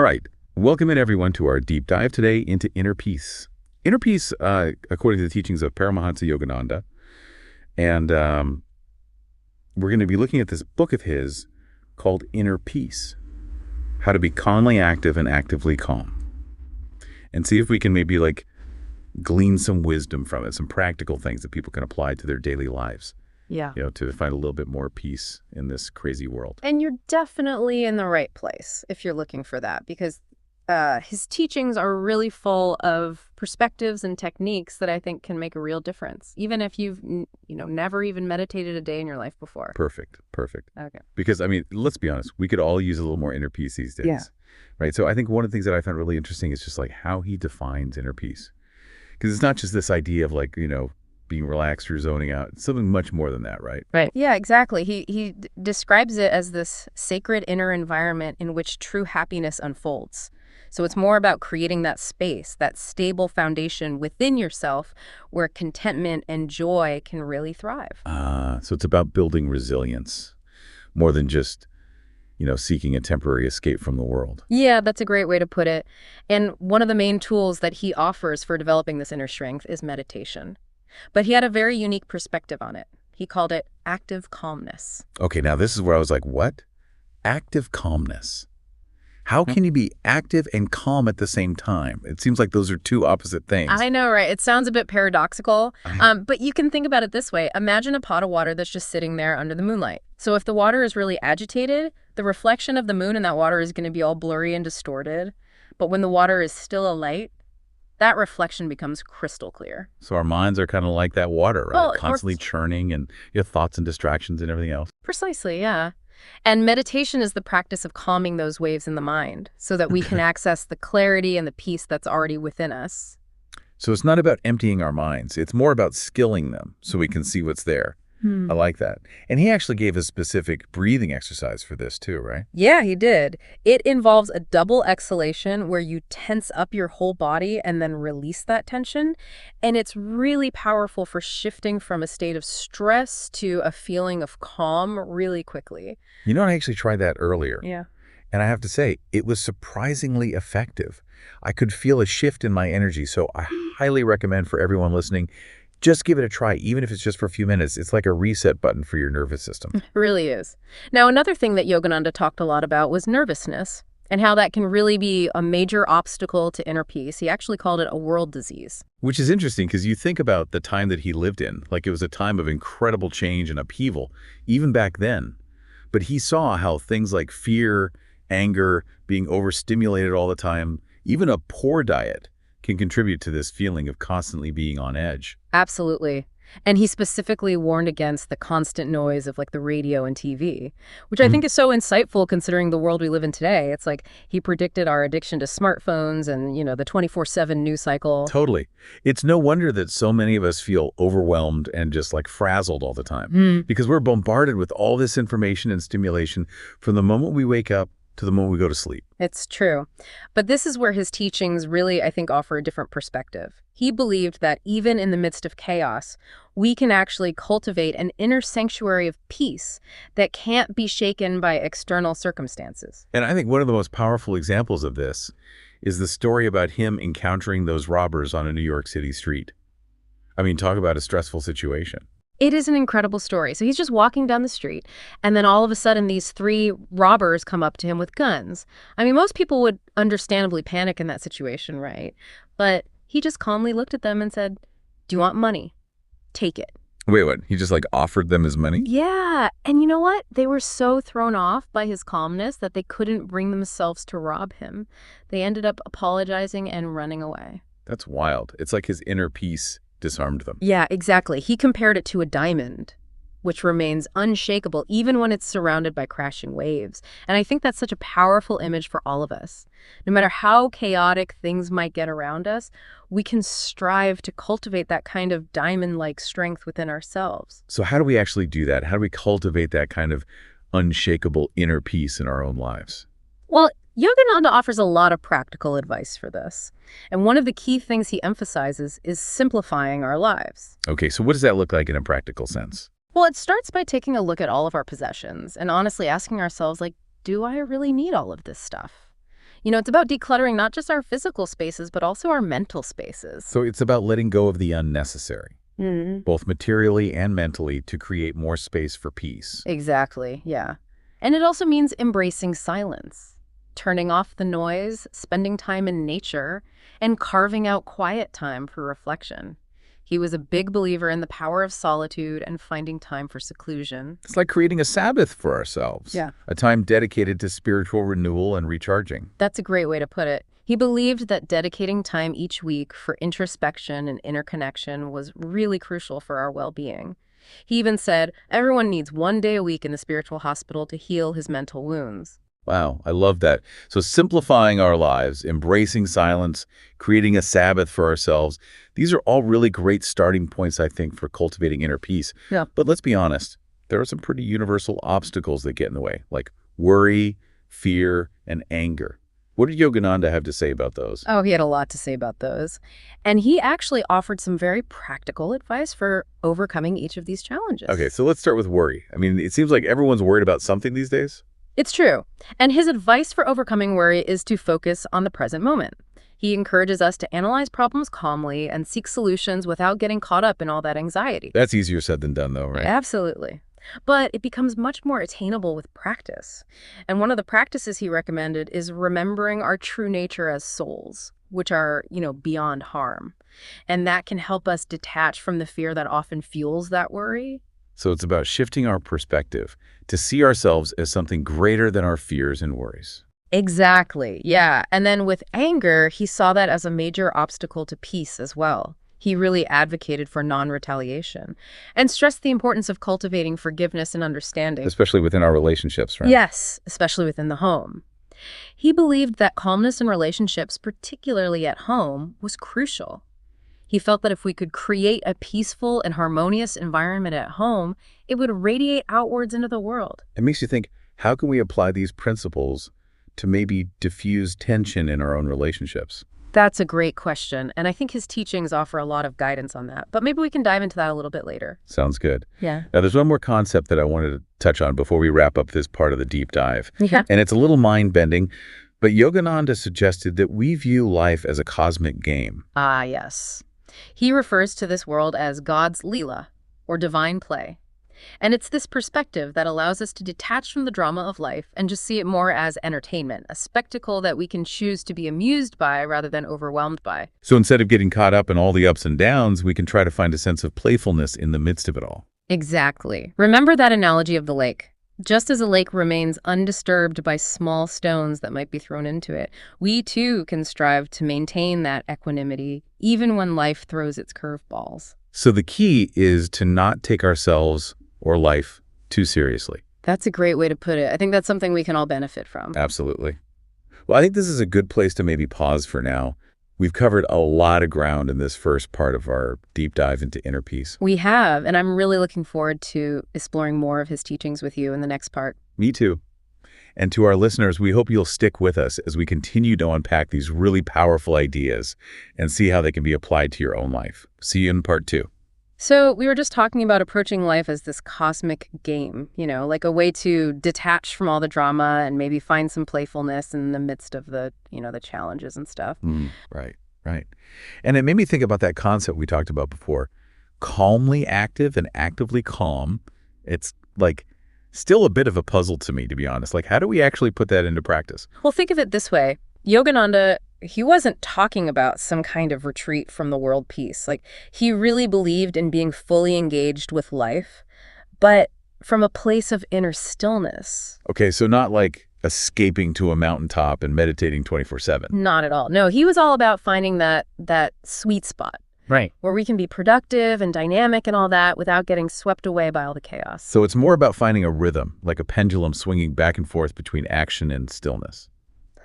All right. Welcome in, everyone, to our deep dive today into inner peace. Inner peace, according to the teachings of Paramahansa Yogananda. And we're going to be looking at this book of his called Inner Peace, How to Be Calmly Active and Actively Calm. And see if we can maybe glean some wisdom from it, some practical things that people can apply to their daily lives. Yeah. To find a little bit more peace in this crazy world. And you're definitely in the right place if you're looking for that, because his teachings are really full of perspectives and techniques that I think can make a real difference, even if you've never even meditated a day in your life before. Perfect. Okay. Because, let's be honest, we could all use a little more inner peace these days. Yeah. Right? So I think one of the things that I found really interesting is just how he defines inner peace. Because it's not just this idea of being relaxed or zoning out. It's something much more than that, right? Right. Yeah, exactly. He describes it as this sacred inner environment in which true happiness unfolds. So it's more about creating that space, that stable foundation within yourself where contentment and joy can really thrive. So it's about building resilience more than just, seeking a temporary escape from the world. Yeah, that's a great way to put it. And one of the main tools that he offers for developing this inner strength is meditation. But he had a very unique perspective on it. He called it active calmness. Okay, now this is where I was like, what? Active calmness. How can you be active and calm at the same time? It seems like those are two opposite things. I know, right? It sounds a bit paradoxical, but you can think about it this way. Imagine a pot of water that's just sitting there under the moonlight. So if the water is really agitated, the reflection of the moon in that water is going to be all blurry and distorted. But when the water is still alight, that reflection becomes crystal clear. So our minds are kind of like that water, right? Well, constantly churning, and your thoughts and distractions and everything else. Precisely, yeah. And meditation is the practice of calming those waves in the mind so that we can access the clarity and the peace that's already within us. So it's not about emptying our minds. It's more about skilling them so we can see what's there. I like that. And he actually gave a specific breathing exercise for this too, right? Yeah, he did. It involves a double exhalation where you tense up your whole body and then release that tension. And it's really powerful for shifting from a state of stress to a feeling of calm really quickly. I actually tried that earlier. Yeah. And I have to say, it was surprisingly effective. I could feel a shift in my energy. So I highly recommend for everyone listening, just give it a try, even if it's just for a few minutes. It's like a reset button for your nervous system. It really is. Now, another thing that Yogananda talked a lot about was nervousness and how that can really be a major obstacle to inner peace. He actually called it a world disease. Which is interesting because you think about the time that he lived in, like it was a time of incredible change and upheaval, even back then. But he saw how things like fear, anger, being overstimulated all the time, even a poor diet can contribute to this feeling of constantly being on edge. Absolutely. And he specifically warned against the constant noise of the radio and TV, which I think is so insightful considering the world we live in today. It's like he predicted our addiction to smartphones and, the 24/7 news cycle. Totally. It's no wonder that so many of us feel overwhelmed and just frazzled all the time because we're bombarded with all this information and stimulation from the moment we wake up to the moment we go to sleep. It's true. But this is where his teachings really, I think, offer a different perspective. He believed that even in the midst of chaos, we can actually cultivate an inner sanctuary of peace that can't be shaken by external circumstances. And I think one of the most powerful examples of this is the story about him encountering those robbers on a New York City street. Talk about a stressful situation. It is an incredible story. So he's just walking down the street, and then all of a sudden these three robbers come up to him with guns. Most people would understandably panic in that situation, right? But he just calmly looked at them and said, "Do you want money? Take it." Wait, what? He just offered them his money? Yeah. And you know what? They were so thrown off by his calmness that they couldn't bring themselves to rob him. They ended up apologizing and running away. That's wild. It's like his inner peace disarmed them. Yeah, exactly. He compared it to a diamond, which remains unshakable even when it's surrounded by crashing waves. And I think that's such a powerful image for all of us. No matter how chaotic things might get around us, we can strive to cultivate that kind of diamond-like strength within ourselves. So how do we actually do that? How do we cultivate that kind of unshakable inner peace in our own lives? Well, Yogananda offers a lot of practical advice for this. And one of the key things he emphasizes is simplifying our lives. Okay, so what does that look like in a practical sense? Well, it starts by taking a look at all of our possessions and honestly asking ourselves, do I really need all of this stuff? It's about decluttering not just our physical spaces, but also our mental spaces. So it's about letting go of the unnecessary, Mm, both materially and mentally, to create more space for peace. exactly, yeah. And it also means embracing silence, turning off the noise, spending time in nature, and carving out quiet time for reflection. He was a big believer in the power of solitude and finding time for seclusion. It's like creating a Sabbath for ourselves, Yeah. a time dedicated to spiritual renewal and recharging. That's a great way to put it. He believed that dedicating time each week for introspection and interconnection was really crucial for our well-being. He even said everyone needs 1 day a week in the spiritual hospital to heal his mental wounds. Wow, I love that. So simplifying our lives, embracing silence, creating a Sabbath for ourselves, these are all really great starting points, I think, for cultivating inner peace. Yeah. But let's be honest, there are some pretty universal obstacles that get in the way, like worry, fear, and anger. What did Yogananda have to say about those? Oh, he had a lot to say about those. And he actually offered some very practical advice for overcoming each of these challenges. Okay, so let's start with worry. I mean, it seems like everyone's worried about something these days. It's true. And his advice for overcoming worry is to focus on the present moment. He encourages us to analyze problems calmly and seek solutions without getting caught up in all that anxiety. That's easier said than done, though, right? Absolutely. But it becomes much more attainable with practice. And one of the practices he recommended is remembering our true nature as souls, which are, beyond harm. And that can help us detach from the fear that often fuels that worry. So it's about shifting our perspective to see ourselves as something greater than our fears and worries. Exactly, yeah. And then with anger, he saw that as a major obstacle to peace as well. He really advocated for non-retaliation and stressed the importance of cultivating forgiveness and understanding. Especially within our relationships, right? Yes, especially within the home. He believed that calmness in relationships, particularly at home, was crucial. He felt that if we could create a peaceful and harmonious environment at home, it would radiate outwards into the world. It makes you think, how can we apply these principles to maybe diffuse tension in our own relationships? That's a great question, and I think his teachings offer a lot of guidance on that. But maybe we can dive into that a little bit later. Sounds good. Yeah. Now, there's one more concept that I wanted to touch on before we wrap up this part of the deep dive. Yeah. And it's a little mind-bending, but Yogananda suggested that we view life as a cosmic game. Ah, yes. He refers to this world as God's Leela, or divine play. And it's this perspective that allows us to detach from the drama of life and just see it more as entertainment, a spectacle that we can choose to be amused by rather than overwhelmed by. So instead of getting caught up in all the ups and downs, we can try to find a sense of playfulness in the midst of it all. Exactly. Remember that analogy of the lake. Just as a lake remains undisturbed by small stones that might be thrown into it, we too can strive to maintain that equanimity even when life throws its curveballs. So the key is to not take ourselves or life too seriously. That's a great way to put it. I think that's something we can all benefit from. Absolutely. Well, I think this is a good place to maybe pause for now. We've covered a lot of ground in this first part of our deep dive into inner peace. We have, and I'm really looking forward to exploring more of his teachings with you in the next part. Me too. And to our listeners, we hope you'll stick with us as we continue to unpack these really powerful ideas and see how they can be applied to your own life. See you in part 2. So we were just talking about approaching life as this cosmic game, like a way to detach from all the drama and maybe find some playfulness in the midst of the challenges and stuff. Right. And it made me think about that concept we talked about before. Calmly active and actively calm. It's like still a bit of a puzzle to me, to be honest. Like, how do we actually put that into practice? Well, think of it this way. Yogananda, he wasn't talking about some kind of retreat from the world peace. Like, he really believed in being fully engaged with life, but from a place of inner stillness. Okay, so not like escaping to a mountaintop and meditating 24/7. Not at all. No, he was all about finding that sweet spot. Right. Where we can be productive and dynamic and all that without getting swept away by all the chaos. So it's more about finding a rhythm, like a pendulum swinging back and forth between action and stillness.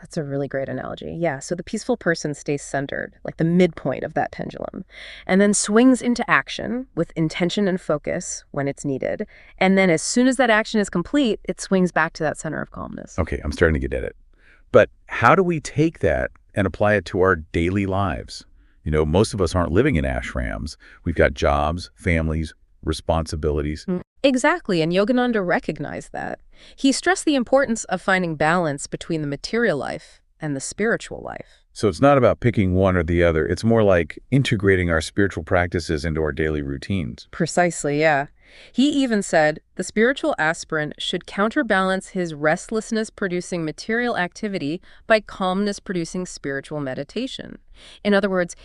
That's a really great analogy. Yeah, so the peaceful person stays centered, like the midpoint of that pendulum, and then swings into action with intention and focus when it's needed. And then as soon as that action is complete, it swings back to that center of calmness. Okay, I'm starting to get at it. But how do we take that and apply it to our daily lives? Most of us aren't living in ashrams. We've got jobs, families, responsibilities. Exactly, and Yogananda recognized that. He stressed the importance of finding balance between the material life and the spiritual life. So it's not about picking one or the other. It's more like integrating our spiritual practices into our daily routines. Precisely, yeah. He even said the spiritual aspirant should counterbalance his restlessness-producing material activity by calmness-producing spiritual meditation. In other words,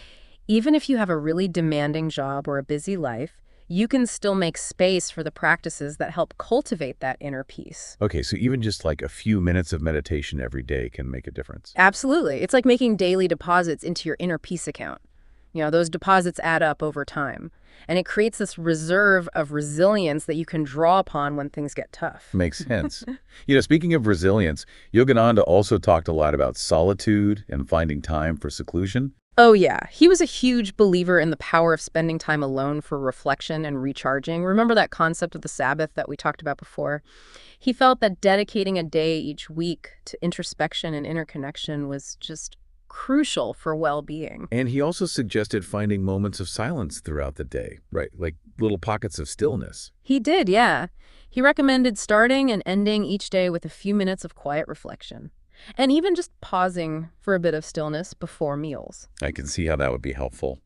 even if you have a really demanding job or a busy life, you can still make space for the practices that help cultivate that inner peace. Okay, so even just like a few minutes of meditation every day can make a difference. Absolutely. It's like making daily deposits into your inner peace account. Those deposits add up over time, and it creates this reserve of resilience that you can draw upon when things get tough. Makes sense. Speaking of resilience, Yogananda also talked a lot about solitude and finding time for seclusion. Oh, yeah. He was a huge believer in the power of spending time alone for reflection and recharging. Remember that concept of the Sabbath that we talked about before? He felt that dedicating a day each week to introspection and interconnection was just crucial for well-being. And he also suggested finding moments of silence throughout the day, right? Like little pockets of stillness. He did, yeah. He recommended starting and ending each day with a few minutes of quiet reflection. And even just pausing for a bit of stillness before meals. I can see how that would be helpful.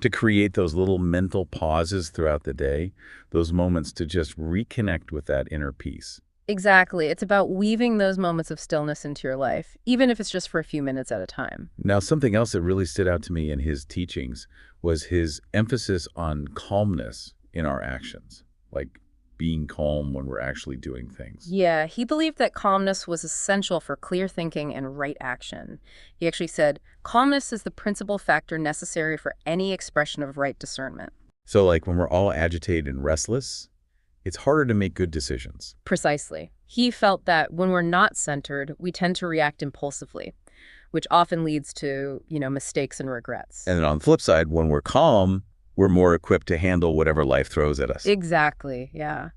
To create those little mental pauses throughout the day, those moments to just reconnect with that inner peace. Exactly. It's about weaving those moments of stillness into your life, even if it's just for a few minutes at a time. Now, something else that really stood out to me in his teachings was his emphasis on calmness in our actions, like being calm when we're actually doing things. Yeah, he believed that calmness was essential for clear thinking and right action. He actually said, calmness is the principal factor necessary for any expression of right discernment. So like when we're all agitated and restless, it's harder to make good decisions. Precisely. He felt that when we're not centered, we tend to react impulsively, which often leads to, mistakes and regrets. And then on the flip side, when we're calm, we're more equipped to handle whatever life throws at us. Exactly, yeah.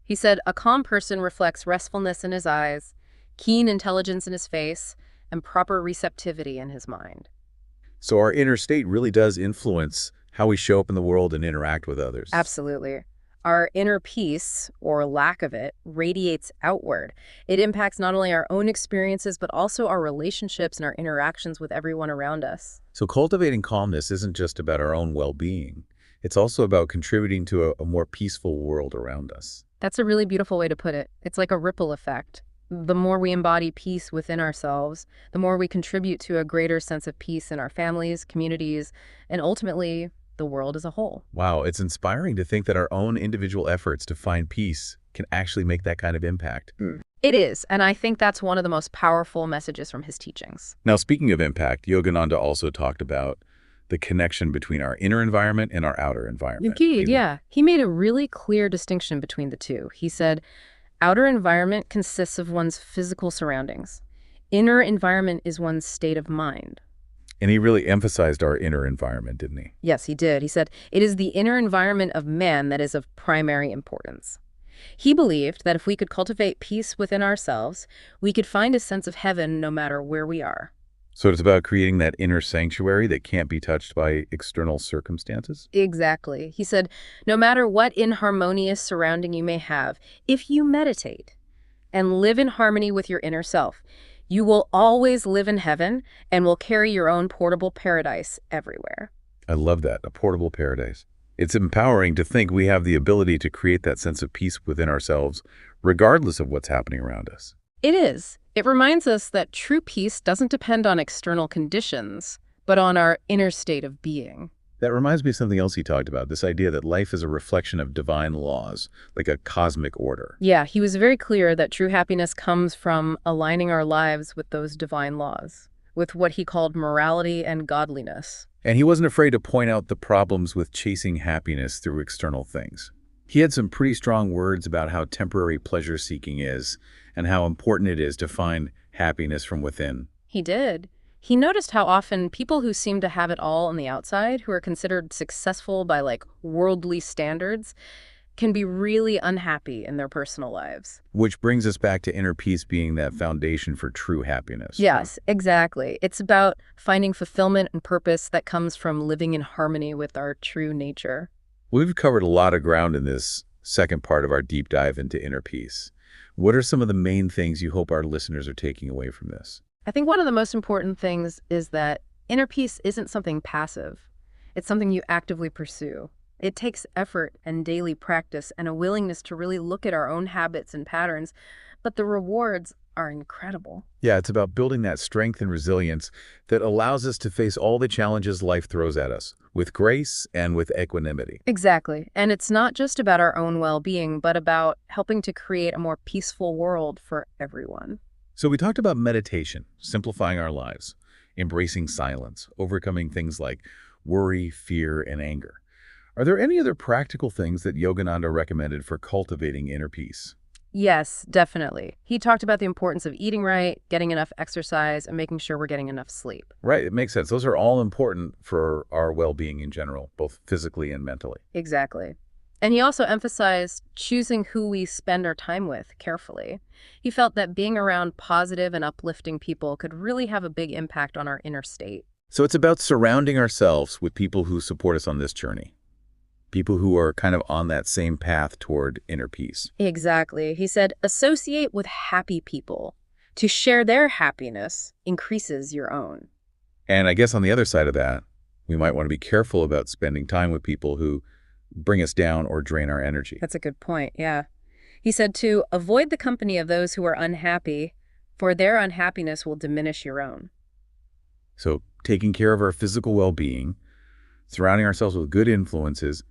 He said, a calm person reflects restfulness in his eyes, keen intelligence in his face, and proper receptivity in his mind. So our inner state really does influence how we show up in the world and interact with others. Absolutely. Our inner peace, or lack of it, radiates outward. It impacts not only our own experiences, but also our relationships and our interactions with everyone around us. So cultivating calmness isn't just about our own well-being. It's also about contributing to a more peaceful world around us. That's a really beautiful way to put it. It's like a ripple effect. The more we embody peace within ourselves, the more we contribute to a greater sense of peace in our families, communities, and ultimately the world as a whole. Wow, it's inspiring to think that our own individual efforts to find peace can actually make that kind of impact. It is, and I think that's one of the most powerful messages from his teachings. Now, speaking of impact, Yogananda also talked about the connection between our inner environment and our outer environment. Indeed, yeah. He made a really clear distinction between the two. He said, outer environment consists of one's physical surroundings. Inner environment is one's state of mind. And he really emphasized our inner environment, didn't he? Yes, he did. He said, it is the inner environment of man that is of primary importance. He believed that if we could cultivate peace within ourselves, we could find a sense of heaven no matter where we are. So it's about creating that inner sanctuary that can't be touched by external circumstances? Exactly. He said, no matter what inharmonious surrounding you may have, if you meditate and live in harmony with your inner self, you will always live in heaven and will carry your own portable paradise everywhere. I love that, a portable paradise. It's empowering to think we have the ability to create that sense of peace within ourselves, regardless of what's happening around us. It is. It reminds us that true peace doesn't depend on external conditions, but on our inner state of being. That reminds me of something else he talked about, this idea that life is a reflection of divine laws, like a cosmic order. Yeah, he was very clear that true happiness comes from aligning our lives with those divine laws, with what he called morality and godliness. And he wasn't afraid to point out the problems with chasing happiness through external things. He had some pretty strong words about how temporary pleasure-seeking is and how important it is to find happiness from within. He did. He noticed how often people who seem to have it all on the outside, who are considered successful by worldly standards, can be really unhappy in their personal lives. Which brings us back to inner peace being that foundation for true happiness. Yes, exactly. It's about finding fulfillment and purpose that comes from living in harmony with our true nature. We've covered a lot of ground in this second part of our deep dive into inner peace. What are some of the main things you hope our listeners are taking away from this? I think one of the most important things is that inner peace isn't something passive. It's something you actively pursue. It takes effort and daily practice and a willingness to really look at our own habits and patterns, but the rewards are incredible. Yeah, it's about building that strength and resilience that allows us to face all the challenges life throws at us with grace and with equanimity. Exactly. And it's not just about our own well-being, but about helping to create a more peaceful world for everyone. So we talked about meditation, simplifying our lives, embracing silence, overcoming things like worry, fear, and anger. Are there any other practical things that Yogananda recommended for cultivating inner peace? Yes, definitely. He talked about the importance of eating right, getting enough exercise, and making sure we're getting enough sleep. Right, it makes sense. Those are all important for our well-being in general, both physically and mentally. Exactly. And he also emphasized choosing who we spend our time with carefully. He felt that being around positive and uplifting people could really have a big impact on our inner state. So it's about surrounding ourselves with people who support us on this journey, people who are kind of on that same path toward inner peace. Exactly. He said, associate with happy people. To share their happiness increases your own. And I guess on the other side of that, we might want to be careful about spending time with people who bring us down or drain our energy. That's a good point, yeah. He said to avoid the company of those who are unhappy, for their unhappiness will diminish your own. So taking care of our physical well-being, surrounding ourselves with good influences,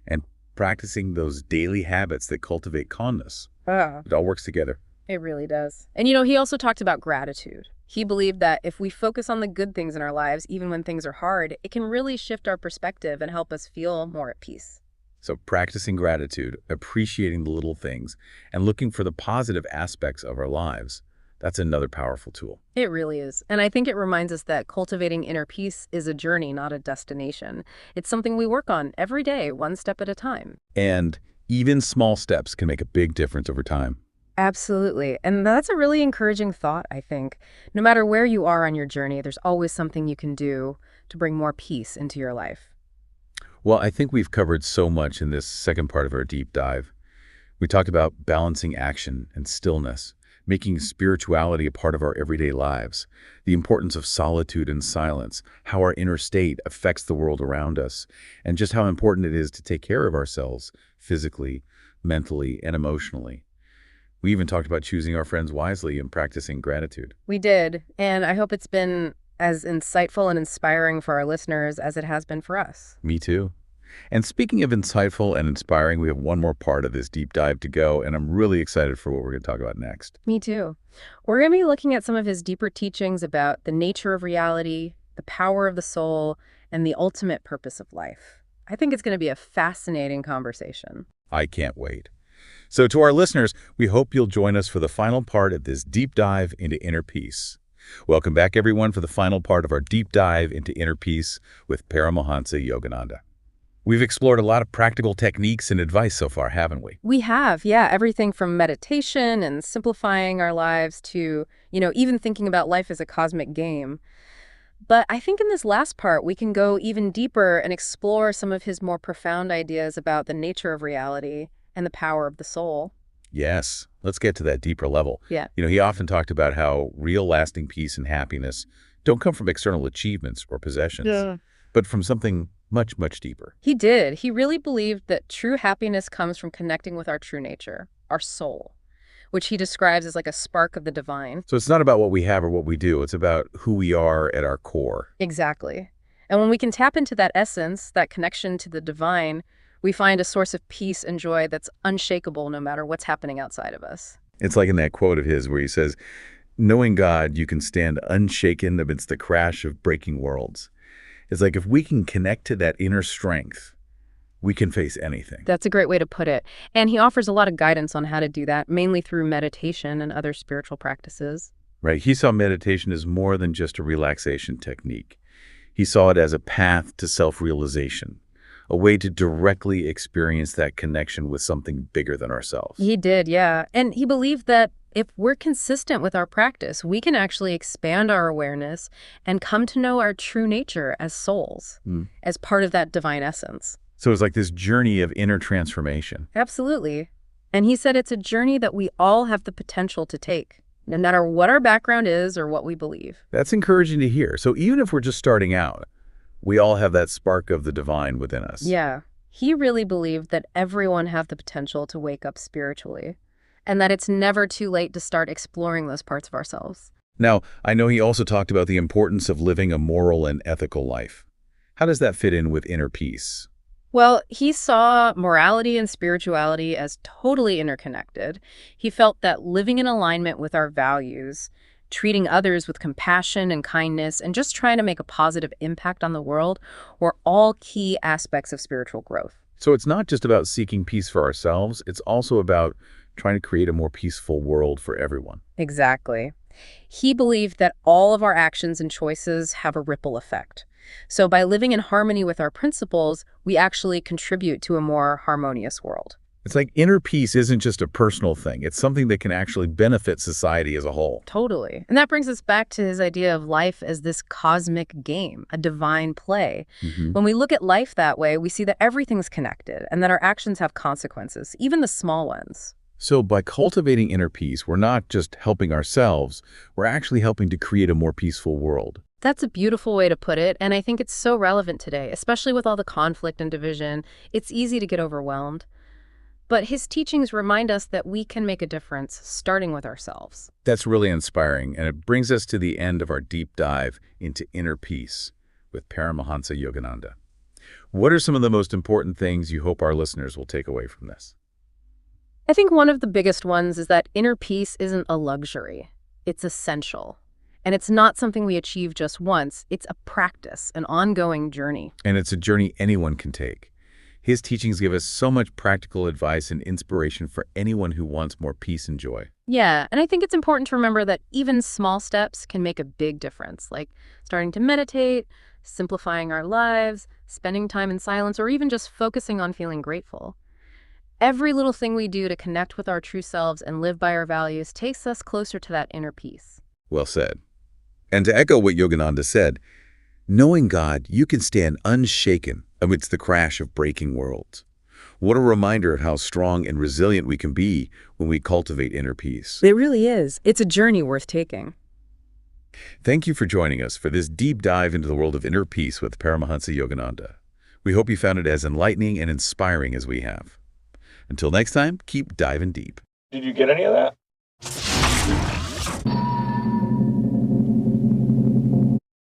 and practicing those daily habits that cultivate calmness. It all works together. It really does. And he also talked about gratitude. He believed that if we focus on the good things in our lives, even when things are hard, it can really shift our perspective and help us feel more at peace. So practicing gratitude, appreciating the little things, and looking for the positive aspects of our lives, that's another powerful tool. It really is. And I think it reminds us that cultivating inner peace is a journey, not a destination. It's something we work on every day, one step at a time. And even small steps can make a big difference over time. Absolutely. And that's a really encouraging thought, I think. No matter where you are on your journey, there's always something you can do to bring more peace into your life. Well, I think we've covered so much in this second part of our deep dive. We talked about balancing action and stillness, making spirituality a part of our everyday lives, the importance of solitude and silence, how our inner state affects the world around us, and just how important it is to take care of ourselves physically, mentally, and emotionally. We even talked about choosing our friends wisely and practicing gratitude. We did, and I hope it's been as insightful and inspiring for our listeners as it has been for us. Me too. And speaking of insightful and inspiring, we have one more part of this deep dive to go, and I'm really excited for what we're going to talk about next. Me too. We're going to be looking at some of his deeper teachings about the nature of reality, the power of the soul, and the ultimate purpose of life. I think it's going to be a fascinating conversation. I can't wait. So to our listeners, we hope you'll join us for the final part of this deep dive into inner peace. Welcome back, everyone, for the final part of our deep dive into inner peace with Paramahansa Yogananda. We've explored a lot of practical techniques and advice so far, haven't we? We have, yeah, everything from meditation and simplifying our lives to, even thinking about life as a cosmic game. But I think in this last part, we can go even deeper and explore some of his more profound ideas about the nature of reality and the power of the soul. Yes, let's get to that deeper level. Yeah. He often talked about how real lasting peace and happiness don't come from external achievements or possessions, but from something much, much deeper. He did. He really believed that true happiness comes from connecting with our true nature, our soul, which he describes as like a spark of the divine. So it's not about what we have or what we do. It's about who we are at our core. Exactly. And when we can tap into that essence, that connection to the divine, we find a source of peace and joy that's unshakable no matter what's happening outside of us. It's like in that quote of his where he says, knowing God, you can stand unshaken amidst the crash of breaking worlds. It's like if we can connect to that inner strength, we can face anything. That's a great way to put it. And he offers a lot of guidance on how to do that, mainly through meditation and other spiritual practices. Right. He saw meditation as more than just a relaxation technique. He saw it as a path to self-realization, a way to directly experience that connection with something bigger than ourselves. He did, yeah. And he believed that if we're consistent with our practice, we can actually expand our awareness and come to know our true nature as souls, as part of that divine essence. So it's like this journey of inner transformation. Absolutely. And he said it's a journey that we all have the potential to take. no matter what our background is or what we believe. That's encouraging to hear. So even if we're just starting out, we all have that spark of the divine within us. Yeah, he really believed that everyone has the potential to wake up spiritually, and that it's never too late to start exploring those parts of ourselves. Now, I know he also talked about the importance of living a moral and ethical life. How does that fit in with inner peace? Well, he saw morality and spirituality as totally interconnected. He felt that living in alignment with our values, treating others with compassion and kindness, and just trying to make a positive impact on the world were all key aspects of spiritual growth. So it's not just about seeking peace for ourselves, it's also about trying to create a more peaceful world for everyone. Exactly. He believed that all of our actions and choices have a ripple effect. So by living in harmony with our principles, we actually contribute to a more harmonious world. It's like inner peace isn't just a personal thing. It's something that can actually benefit society as a whole. Totally. And that brings us back to his idea of life as this cosmic game, a divine play. When we look at life that way, we see that everything's connected and that our actions have consequences, even the small ones. So by cultivating inner peace, we're not just helping ourselves, we're actually helping to create a more peaceful world. That's a beautiful way to put it, and I think it's so relevant today, especially with all the conflict and division. It's easy to get overwhelmed. But his teachings remind us that we can make a difference, starting with ourselves. That's really inspiring, and it brings us to the end of our deep dive into inner peace with Paramahansa Yogananda. What are some of the most important things you hope our listeners will take away from this? I think one of the biggest ones is that inner peace isn't a luxury. It's essential. And it's not something we achieve just once. It's a practice, an ongoing journey. And it's a journey anyone can take. His teachings give us so much practical advice and inspiration for anyone who wants more peace and joy. Yeah, and I think it's important to remember that even small steps can make a big difference, like starting to meditate, simplifying our lives, spending time in silence, or even just focusing on feeling grateful. Every little thing we do to connect with our true selves and live by our values takes us closer to that inner peace. Well said. And to echo what Yogananda said, knowing God, you can stand unshaken amidst the crash of breaking worlds. What a reminder of how strong and resilient we can be when we cultivate inner peace. It really is. It's a journey worth taking. Thank you for joining us for this deep dive into the world of inner peace with Paramahansa Yogananda. We hope you found it as enlightening and inspiring as we have. Until next time, keep diving deep. Did you get any of that?